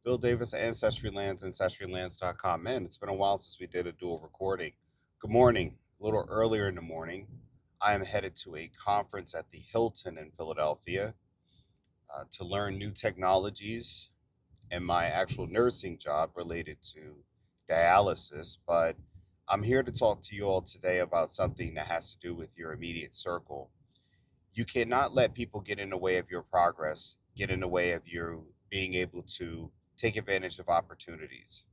Bill Davis, Ancestry Lands, AncestryLands.com. Man, it's been a while since we did a dual recording. Good morning. A little earlier in the morning, I am headed to a conference at the Hilton in Philadelphia to learn new technologies in my actual nursing job related to dialysis. But I'm here to talk to you all today about something that has to do with your immediate circle. You cannot let people get in the way of your progress, get in the way of you being able to take advantage of opportunities.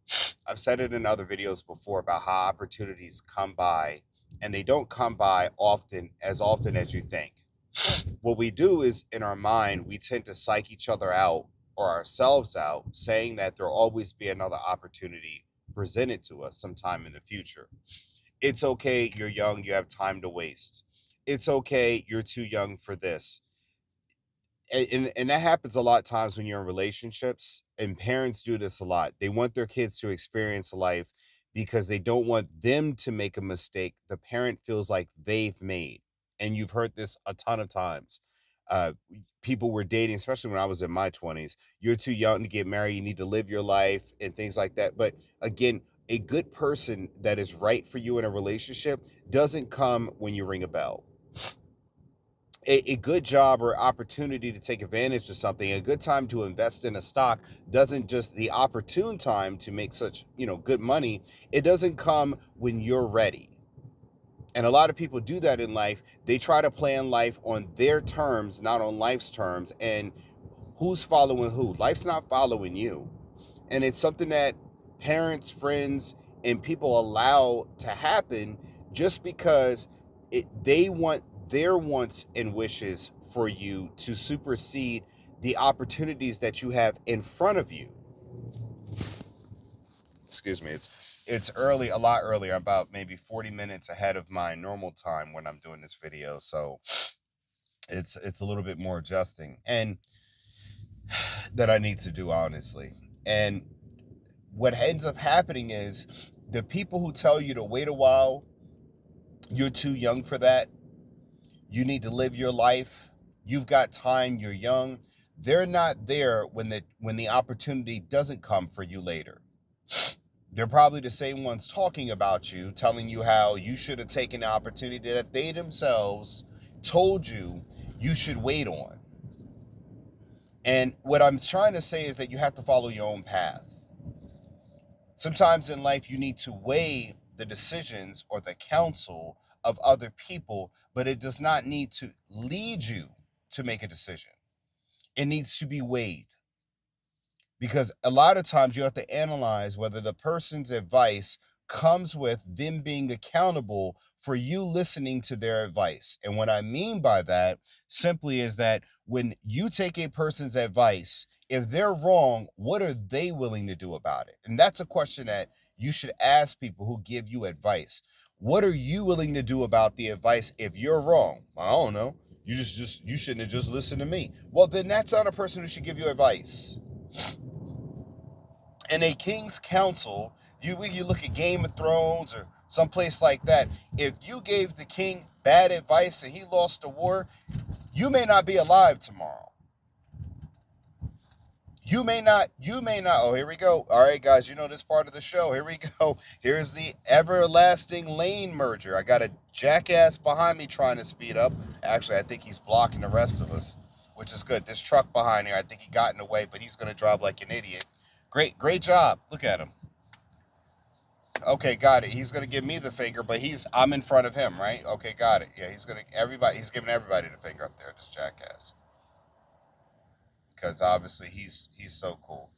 I've said it in other videos before about how opportunities come by, and they don't come by often as you think. What we do is in our mind, we tend to psych each other out or ourselves out, saying that there'll always be another opportunity presented to us sometime in the future. It's okay, you're young, you have time to waste. It's okay, you're too young for this. And that happens a lot of times when you're in relationships, and parents do this a lot. They want their kids to experience life because they don't want them to make a mistake the parent feels like they've made. And you've heard this a ton of times. uh People were dating, especially when I was in my 20s. You're too young to get married, you need to live your life and things like that. But again, a good person that is right for you in a relationship doesn't come when you ring a bell. A good job or opportunity to take advantage of something, a good time to invest in a stock, doesn't just the opportune time to make such, good money. It doesn't come when you're ready. And a lot of people do that in life. They try to plan life on their terms, not on life's terms. And who's following who? Life's not following you. And it's something that parents, friends, and people allow to happen just because they want their wants and wishes for you to supersede the opportunities that you have in front of you. Excuse me. It's early, a lot earlier. I'm about maybe 40 minutes ahead of my normal time when I'm doing this video, so it's a little bit more adjusting and that I need to do, honestly. And what ends up happening is the people who tell you to wait a while, you're too young for that, you need to live your life, you've got time, you're young, they're not there when the opportunity doesn't come for you later. They're probably the same ones talking about you, telling you how you should have taken the opportunity that they themselves told you you should wait on. And what I'm trying to say is that you have to follow your own path. Sometimes in life, you need to weigh the decisions or the counsel of other people, but it does not need to lead you to make a decision. It needs to be weighed, because a lot of times you have to analyze whether the person's advice comes with them being accountable for you listening to their advice. And what I mean by that simply is that when you take a person's advice, if they're wrong, what are they willing to do about it? And that's a question that you should ask people who give you advice. What are you willing to do about the advice if you're wrong? I don't know. You shouldn't have just listened to me. Well, then that's not a person who should give you advice. In a king's council, you look at Game of Thrones or someplace like that. If you gave the king bad advice and he lost the war, you may not be alive tomorrow. You may not. Oh, here we go. All right, guys, you know this part of the show. Here we go. Here's the everlasting lane merger. I got a jackass behind me trying to speed up. Actually, I think he's blocking the rest of us, which is good. This truck behind here, I think he got in the way, but he's going to drive like an idiot. Great job. Look at him. Okay, got it. He's gonna give me the finger, but I'm in front of him, right? Okay, got it. Yeah, he's giving everybody the finger up there, this jackass. Because obviously he's so cool.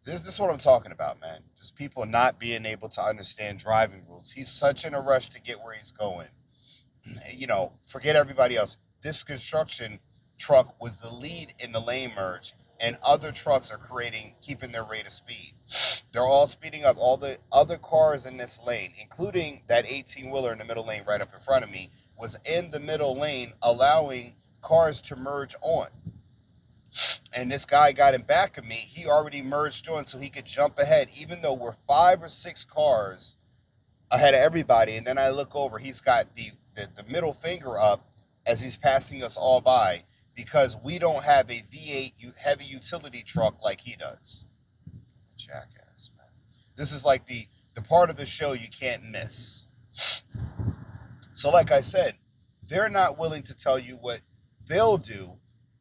This is what I'm talking about, man. Just people not being able to understand driving rules. He's such in a rush to get where he's going. Forget everybody else. This construction truck was the lead in the lane merge, and other trucks are keeping their rate of speed. They're all speeding up. All the other cars in this lane, including that 18-wheeler in the middle lane right up in front of me, was in the middle lane, allowing cars to merge on. And this guy got in back of me. He already merged on so he could jump ahead, even though we're 5 or 6 cars ahead of everybody. And then I look over, he's got the middle finger up as he's passing us all by, because we don't have a V8 heavy utility truck like he does. Jackass, man. This is like the part of the show you can't miss. So like I said, they're not willing to tell you what they'll do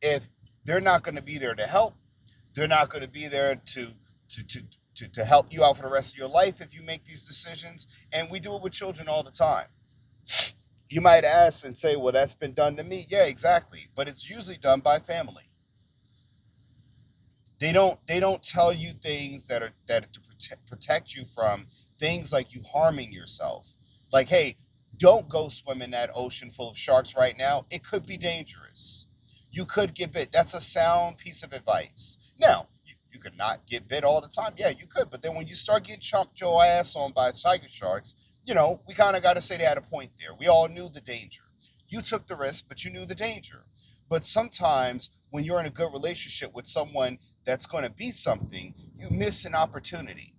if they're not going to be there to help. They're not going to be there to help you out for the rest of your life if you make these decisions. And we do it with children all the time. You might ask and say, well, that's been done to me. Yeah, exactly. But it's usually done by family. They don't tell you things that to protect you from things like you harming yourself. Like, hey, don't go swim in that ocean full of sharks right now. It could be dangerous. You could get bit. That's a sound piece of advice. Now, you could not get bit all the time. Yeah, you could. But then when you start getting chomped your ass on by tiger sharks, we kind of got to say they had a point there. We all knew the danger. You took the risk, but you knew the danger. But sometimes when you're in a good relationship with someone that's going to be something, you miss an opportunity.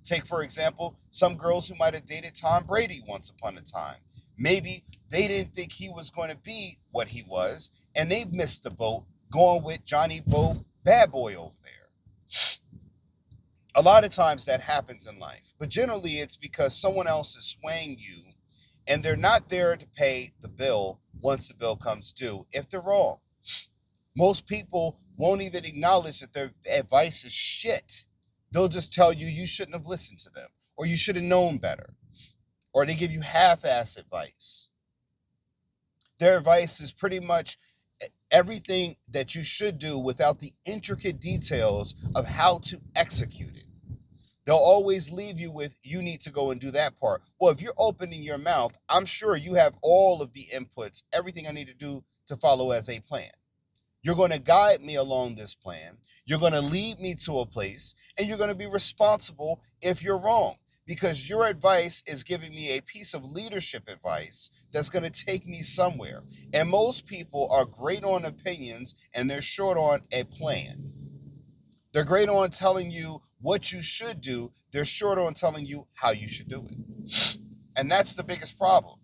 Take, for example, some girls who might have dated Tom Brady once upon a time. Maybe they didn't think he was going to be what he was, and they missed the boat going with Johnny Bo Bad Boy over there. A lot of times that happens in life, but generally it's because someone else is swaying you, and they're not there to pay the bill once the bill comes due if they're wrong. Most people won't even acknowledge that their advice is shit. They'll just tell you you shouldn't have listened to them, or you should have known better, or they give you half-ass advice. Their advice is pretty much everything that you should do without the intricate details of how to execute it. They'll always leave you with, you need to go and do that part. Well, if you're opening your mouth, I'm sure you have all of the inputs, everything I need to do to follow as a plan. You're going to guide me along this plan. You're going to lead me to a place, and you're going to be responsible if you're wrong, because your advice is giving me a piece of leadership advice that's going to take me somewhere. And most people are great on opinions, and they're short on a plan. They're great on telling you what you should do. They're short on telling you how you should do it. And that's the biggest problem.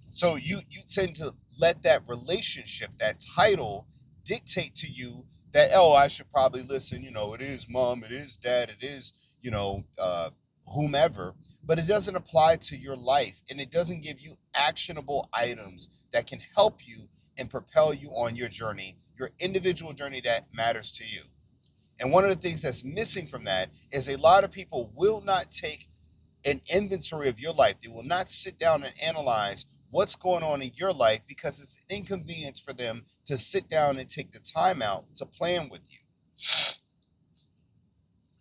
So you tend to let that relationship, that title, dictate to you that, oh, I should probably listen. It is mom, it is dad, it is, whomever. But it doesn't apply to your life, and it doesn't give you actionable items that can help you and propel you on your journey, your individual journey that matters to you. And one of the things that's missing from that is a lot of people will not take an inventory of your life. They will not sit down and analyze what's going on in your life because it's an inconvenience for them to sit down and take the time out to plan with you.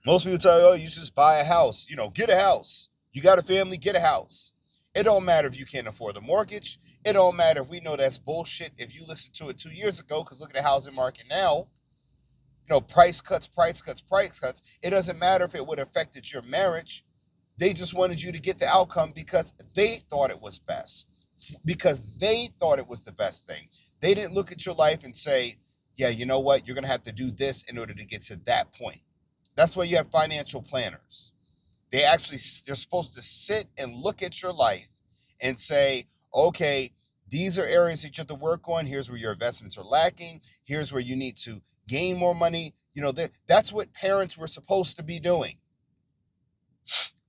Most people tell you, oh, you just buy a house, get a house. You got a family, get a house. It don't matter if you can't afford the mortgage. It don't matter if we know that's bullshit if you listened to it 2 years ago, because look at the housing market now. Price cuts. It doesn't matter if it would have affected your marriage. They just wanted you to get the outcome because they thought it was best, because they thought it was the best thing. They didn't look at your life and say, yeah, you know what? You're going to have to do this in order to get to that point. That's why you have financial planners. They're supposed to sit and look at your life and say, okay, these are areas that you have to work on. Here's where your investments are lacking. Here's where you need to gain more money. That's what parents were supposed to be doing.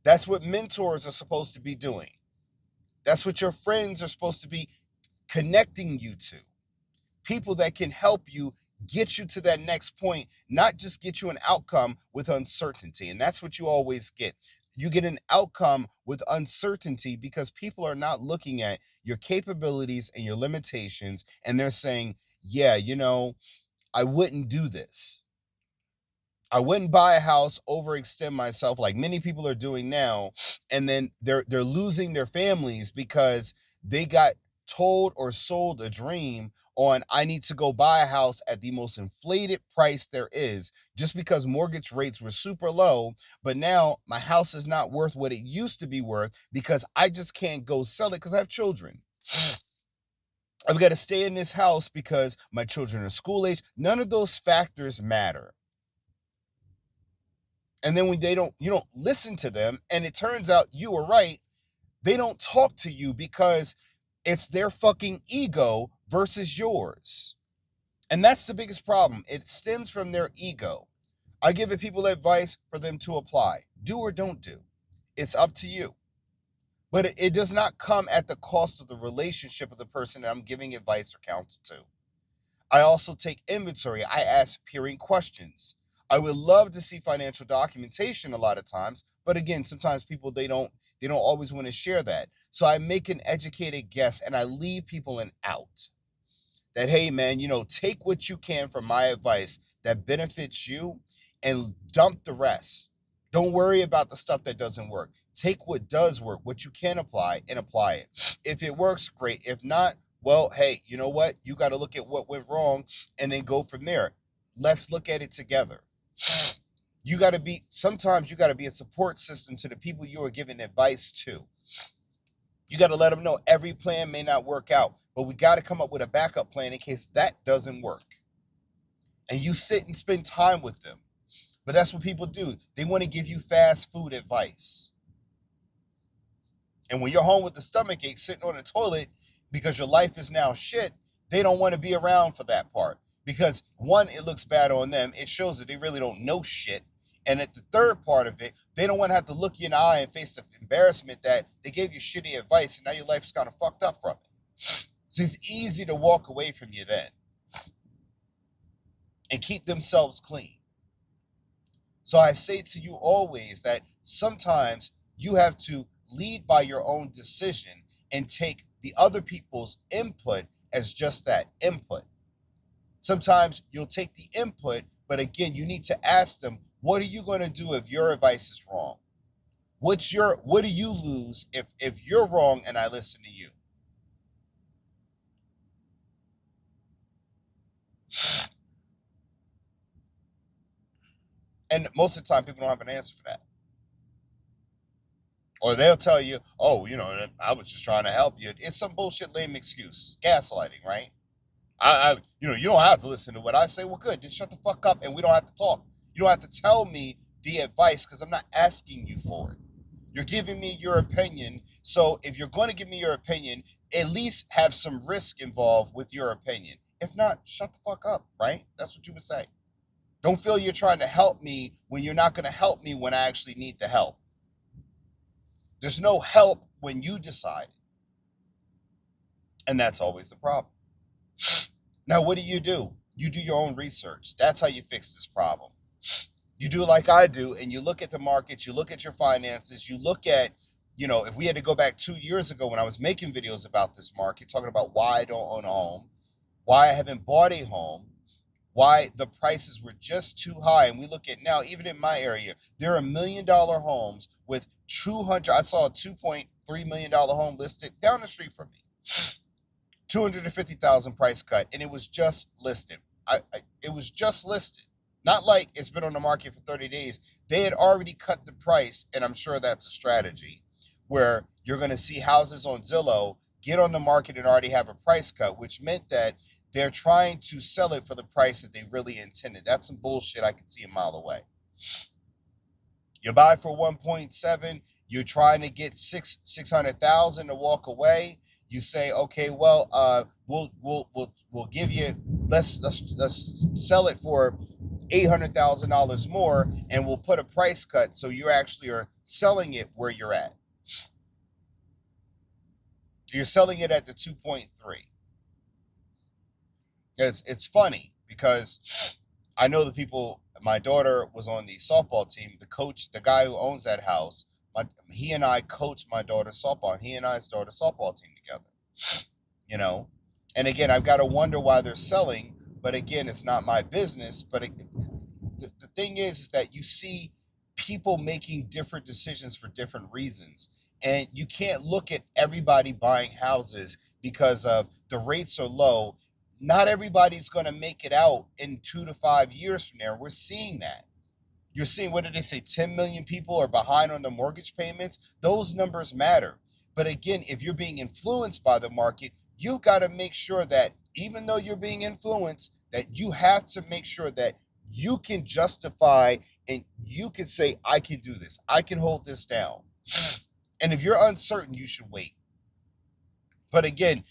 That's what mentors are supposed to be doing. That's what your friends are supposed to be connecting you to. People that can help you get you to that next point, not just get you an outcome with uncertainty. And that's what you always get. You get an outcome with uncertainty because people are not looking at your capabilities and your limitations, and they're saying, yeah, I wouldn't do this. I wouldn't buy a house, overextend myself like many people are doing now, and then they're losing their families because they got told or sold a dream on, I need to go buy a house at the most inflated price there is just because mortgage rates were super low, but now my house is not worth what it used to be worth because I just can't go sell it because I have children. I've got to stay in this house because my children are school age. None of those factors matter. And then when you don't listen to them, and it turns out you were right, they don't talk to you because it's their fucking ego versus yours. And that's the biggest problem. It stems from their ego. I give people advice for them to apply. Do or don't do. It's up to you. But it does not come at the cost of the relationship of the person that I'm giving advice or counsel to. I also take inventory. I ask peering questions. I would love to see financial documentation a lot of times, but again, sometimes people they don't always want to share that. So I make an educated guess and I leave people an out. That, hey man, take what you can from my advice that benefits you and dump the rest. Don't worry about the stuff that doesn't work. Take what does work, what you can apply, and apply it. If it works, great. If not, well, hey, you know what? You got to look at what went wrong and then go from there. Let's look at it together. Sometimes you got to be a support system to the people you are giving advice to. You got to let them know every plan may not work out, but we got to come up with a backup plan in case that doesn't work. And you sit and spend time with them. But that's what people do. They want to give you fast food advice. And when you're home with the stomach ache, sitting on the toilet because your life is now shit, they don't want to be around for that part. Because one, it looks bad on them. It shows that they really don't know shit. And at the third part of it, they don't want to have to look you in the eye and face the embarrassment that they gave you shitty advice and now your life is kind of fucked up from it. So it's easy to walk away from you then and keep themselves clean. So I say to you always that sometimes you have to lead by your own decision and take the other people's input as just that input. Sometimes you'll take the input, but again, you need to ask them, what are you going to do if your advice is wrong? What do you lose if you're wrong and I listen to you? And most of the time, people don't have an answer for that. Or they'll tell you, oh, I was just trying to help you. It's some bullshit lame excuse. Gaslighting, right? You don't have to listen to what I say. Well, good. Just shut the fuck up and we don't have to talk. You don't have to tell me the advice because I'm not asking you for it. You're giving me your opinion. So if you're going to give me your opinion, at least have some risk involved with your opinion. If not, shut the fuck up, right? That's what you would say. Don't feel you're trying to help me when you're not going to help me when I actually need the help. There's no help when you decide. And that's always the problem. Now, what do? You do your own research. That's how you fix this problem. You do like I do, and you look at the markets, you look at your finances, you look at, if we had to go back 2 years ago when I was making videos about this market, talking about why I don't own a home, why I haven't bought a home, why the prices were just too high. And we look at now, even in my area, there are $1 million homes with 200. I saw a $2.3 million home listed down the street from me. 250,000 price cut, and it was just listed. It was just listed. Not like it's been on the market for 30 days. They had already cut the price, and I'm sure that's a strategy where you're going to see houses on Zillow get on the market and already have a price cut, which meant that they're trying to sell it for the price that they really intended. That's some bullshit I can see a mile away. You buy for 1.7, you're trying to get 600,000 to walk away. You say, okay, well, we'll give you, let's sell it for $800,000 more, and we'll put a price cut so you actually are selling it where you're at. You're selling it at the 2.3. It's funny because I know the people. My daughter was on the softball team. The coach, the guy who owns that house, he and I coached my daughter's softball. He and I's daughter's softball team together. And again, I've got to wonder why they're selling. But again, it's not my business. But the thing is that you see people making different decisions for different reasons. And you can't look at everybody buying houses because of the rates are low. Not everybody's going to make it out in 2 to 5 years from there. We're seeing that. You're seeing, what did they say, 10 million people are behind on the mortgage payments? Those numbers matter. But again, if you're being influenced by the market, you've got to make sure that even though you're being influenced, that you have to make sure that you can justify and you can say, I can do this. I can hold this down. And if you're uncertain, you should wait. But again,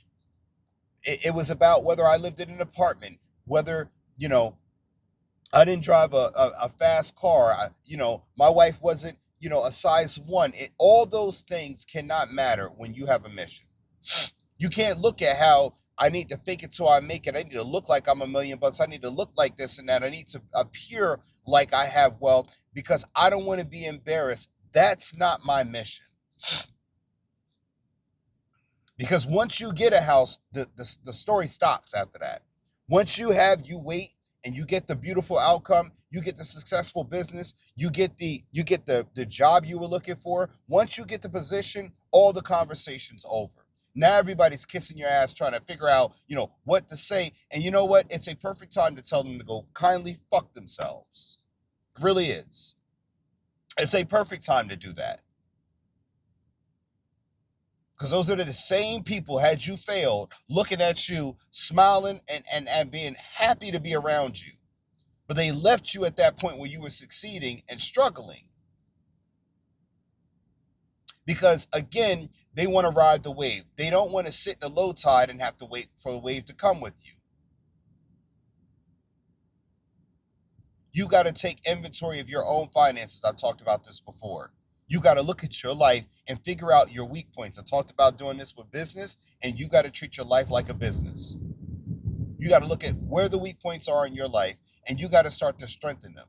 it was about whether I lived in an apartment, whether, I didn't drive a fast car. My wife wasn't, a size 1. All those things cannot matter when you have a mission. You can't look at how I need to fake it till I make it. I need to look like I'm $1,000,000. I need to look like this and that. I need to appear like I have wealth because I don't want to be embarrassed. That's not my mission. Because once you get a house, the story stops after that. Once you wait and you get the beautiful outcome, you get the successful business, you get the job you were looking for. Once you get the position, all the conversation's over. Now everybody's kissing your ass trying to figure out, what to say. And you know what? It's a perfect time to tell them to go kindly fuck themselves. It really is. It's a perfect time to do that. Because those are the same people, had you failed, looking at you, smiling and being happy to be around you. But they left you at that point where you were succeeding and struggling. Because, again, they want to ride the wave. They don't want to sit in a low tide and have to wait for the wave to come with you. You got to take inventory of your own finances. I've talked about this before. You got to look at your life and figure out your weak points. I talked about doing this with business, and you got to treat your life like a business. You got to look at where the weak points are in your life, and you got to start to strengthen them.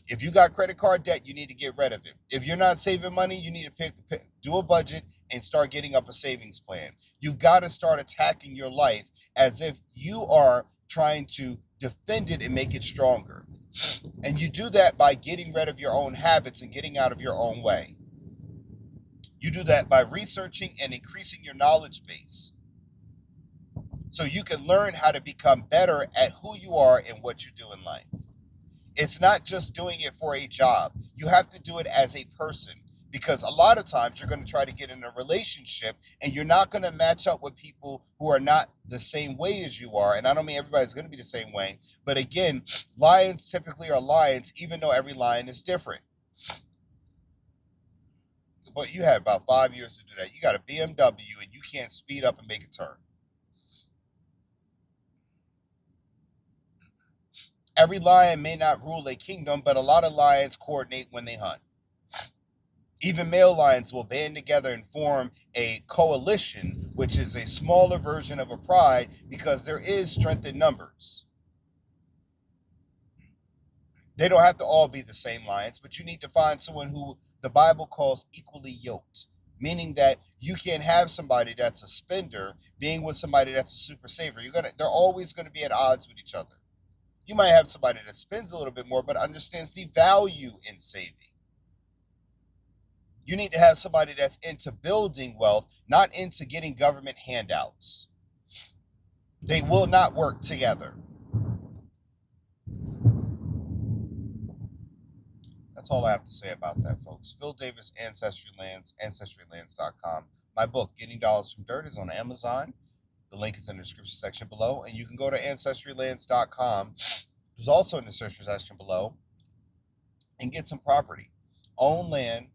If you got credit card debt, you need to get rid of it. If you're not saving money, you need to do a budget and start getting up a savings plan. You've got to start attacking your life as if you are trying to defend it and make it stronger. And you do that by getting rid of your own habits and getting out of your own way. You do that by researching and increasing your knowledge base so you can learn how to become better at who you are and what you do in life. It's not just doing it for a job. You have to do it as a person, because a lot of times you're going to try to get in a relationship and you're not going to match up with people who are not the same way as you are. And I don't mean everybody's going to be the same way, but again, lions typically are lions, even though every lion is different. But you have about 5 years to do that. You got a BMW and you can't speed up and make a turn. Every lion may not rule a kingdom, but a lot of lions coordinate when they hunt. Even male lions will band together and form a coalition, which is a smaller version of a pride, because there is strength in numbers. They don't have to all be the same lions, but you need to find someone who the Bible calls equally yoked, meaning that you can't have somebody that's a spender being with somebody that's a super saver. They're always going to be at odds with each other. You might have somebody that spends a little bit more, but understands the value in saving. You need to have somebody that's into building wealth, not into getting government handouts. They will not work together. That's all I have to say about that, folks. Phil Davis, Ancestry Lands, AncestryLands.com. My book, Getting Dollars from Dirt, is on Amazon. The link is in the description section below. And you can go to AncestryLands.com, which is also in the description section below, and get some property. Own land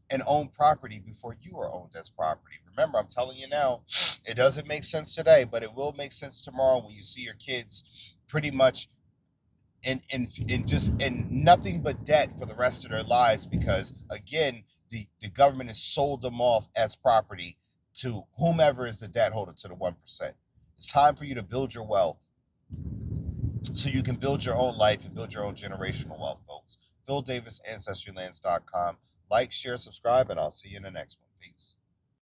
and own property before you are owned as property. Remember, I'm telling you now, it doesn't make sense today, but it will make sense tomorrow when you see your kids pretty much in nothing but debt for the rest of their lives, because again, the government has sold them off as property to whomever is the debt holder, to the 1%. It's time for you to build your wealth so you can build your own life and build your own generational wealth, folks. Phil Davis, AncestryLands.com. Like, share, subscribe, and I'll see you in the next one.